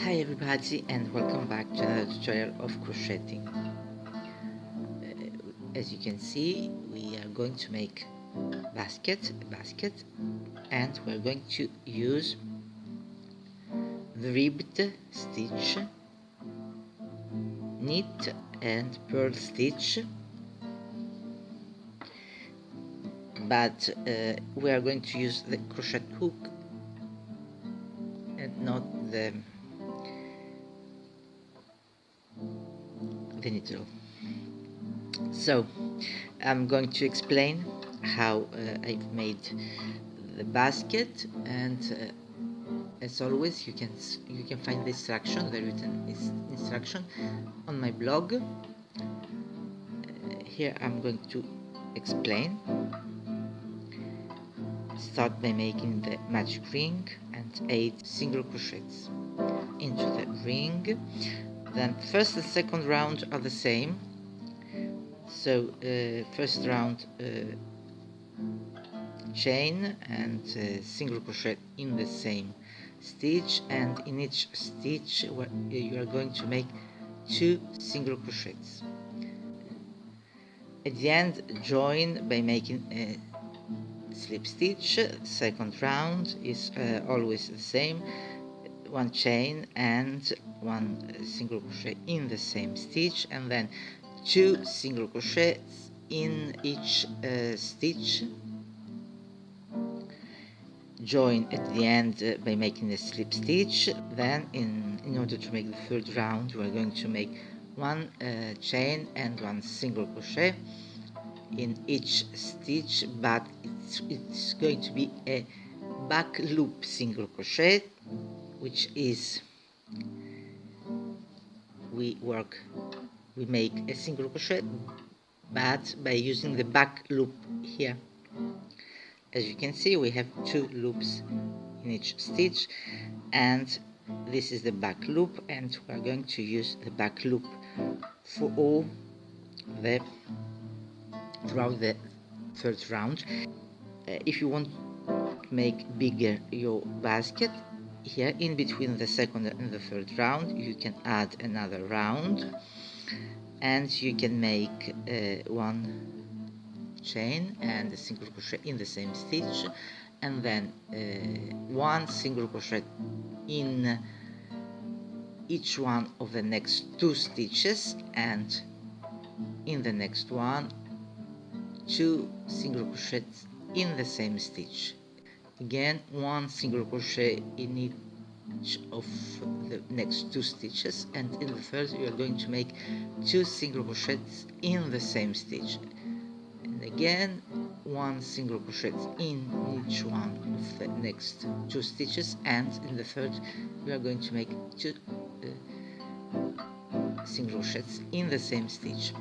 Hi everybody, and welcome back to another tutorial of crocheting. As you can see, we are going to make a basket, and we're going to use the ribbed stitch, knit and purl stitch, but we are going to use the crochet hook and not the needle. So I'm going to explain how I've made the basket, and as always you can find the instruction, the written instruction, on my blog. Here I'm going to explain. Start by making the magic ring and 8 single crochets into the ring. Then first and second round are the same. So first round chain and single crochet in the same stitch, and in each stitch you are going to make 2 single crochets. At the end, join by making a slip stitch. Second round is always the same, 1 chain and 1 single crochet in the same stitch, and then 2 single crochets in each stitch. Join at the end by making a slip stitch. Then in order to make the third round, we are going to make 1 chain and 1 single crochet in each stitch, but it's going to be a back loop single crochet, which is we make a single crochet but by using the back loop here. As you can see, we have 2 loops in each stitch, and this is the back loop, and we are going to use the back loop for all throughout the third round. If you want to make bigger your basket, here in between the second and the third round you can add another round, and you can make 1 chain and a single crochet in the same stitch, and then 1 single crochet in each one of the next 2 stitches, and in the next one 2 single crochets in the same stitch. Again, 1 single crochet in each of the next 2 stitches, and in the third you are going to make 2 single crochets in the same stitch, and again 1 single crochet in each one of the next 2 stitches, and in the third we are going to make 2 single crochets in the same stitch.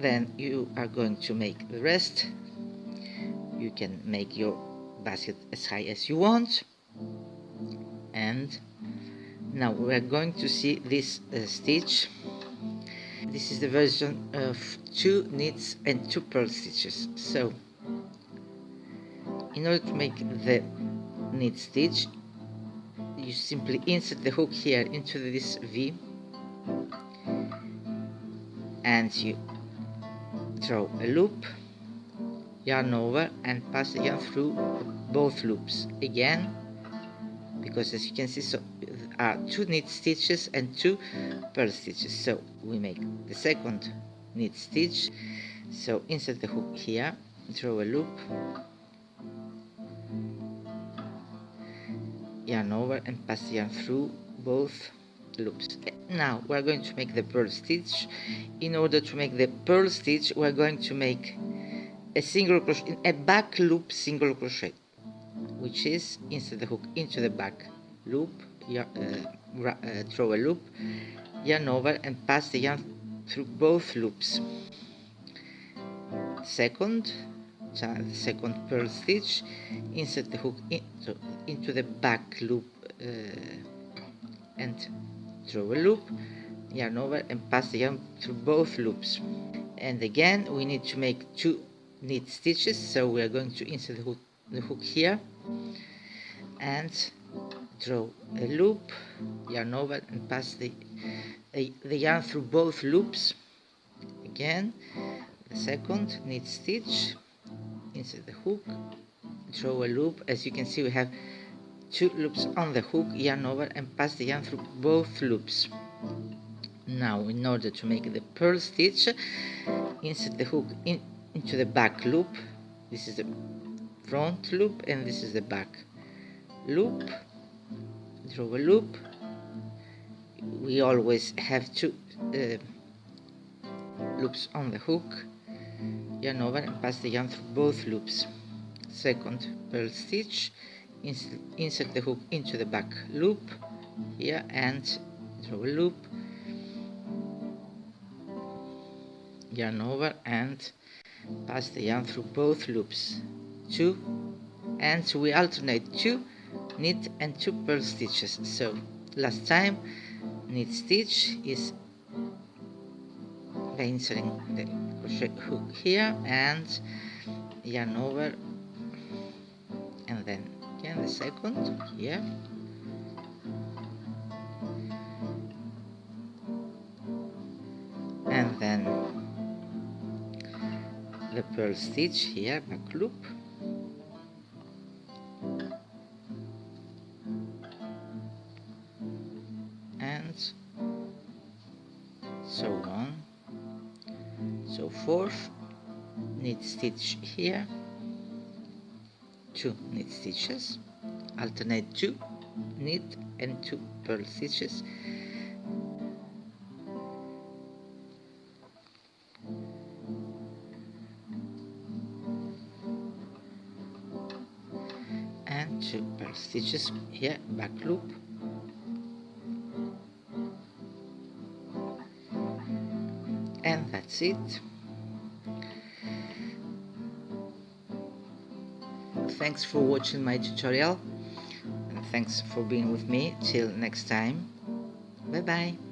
Then you are going to make the rest. You can make your basket as high as you want, and now we are going to see this stitch. This is the version of 2 knits and 2 purl stitches. So in order to make the knit stitch, you simply insert the hook here into this V, and you draw a loop, yarn over, and pass the yarn through both loops again, because as you can see, so there are 2 knit stitches and 2 purl stitches. So we make the second knit stitch. So insert the hook here, draw a loop, yarn over, and pass the yarn through both loops. Now we are going to make the purl stitch. In order to make the purl stitch, we are going to make a single crochet, a back loop single crochet, which is insert the hook into the back loop, throw a loop, yarn over and pass the yarn through both loops. Second purl stitch, insert the hook into the back loop and draw a loop, yarn over and pass the yarn through both loops. And again we need to make 2 knit stitches, so we are going to insert the hook here and draw a loop, yarn over and pass the yarn through both loops. Again, the second knit stitch, insert the hook, draw a loop. As you can see, we have 2 loops on the hook, yarn over and pass the yarn through both loops. Now, in order to make the purl stitch, insert the hook into the back loop. This is the front loop and this is the back loop. Draw a loop. We always have 2 loops on the hook, yarn over and pass the yarn through both loops. Second purl stitch, insert the hook into the back loop here and draw a loop, yarn over and pass the yarn through both loops. 2, and we alternate 2 knit and 2 purl stitches. So last time knit stitch is by inserting the crochet hook here and yarn over, and then again the second here, and then the purl stitch here, back loop, and so on, so forth. Knit stitch here, 2 knit stitches, alternate 2 knit and 2 purl stitches, and 2 purl stitches here, back loop, and that's it. Thanks for watching my tutorial, and thanks for being with me. Till next time, bye bye.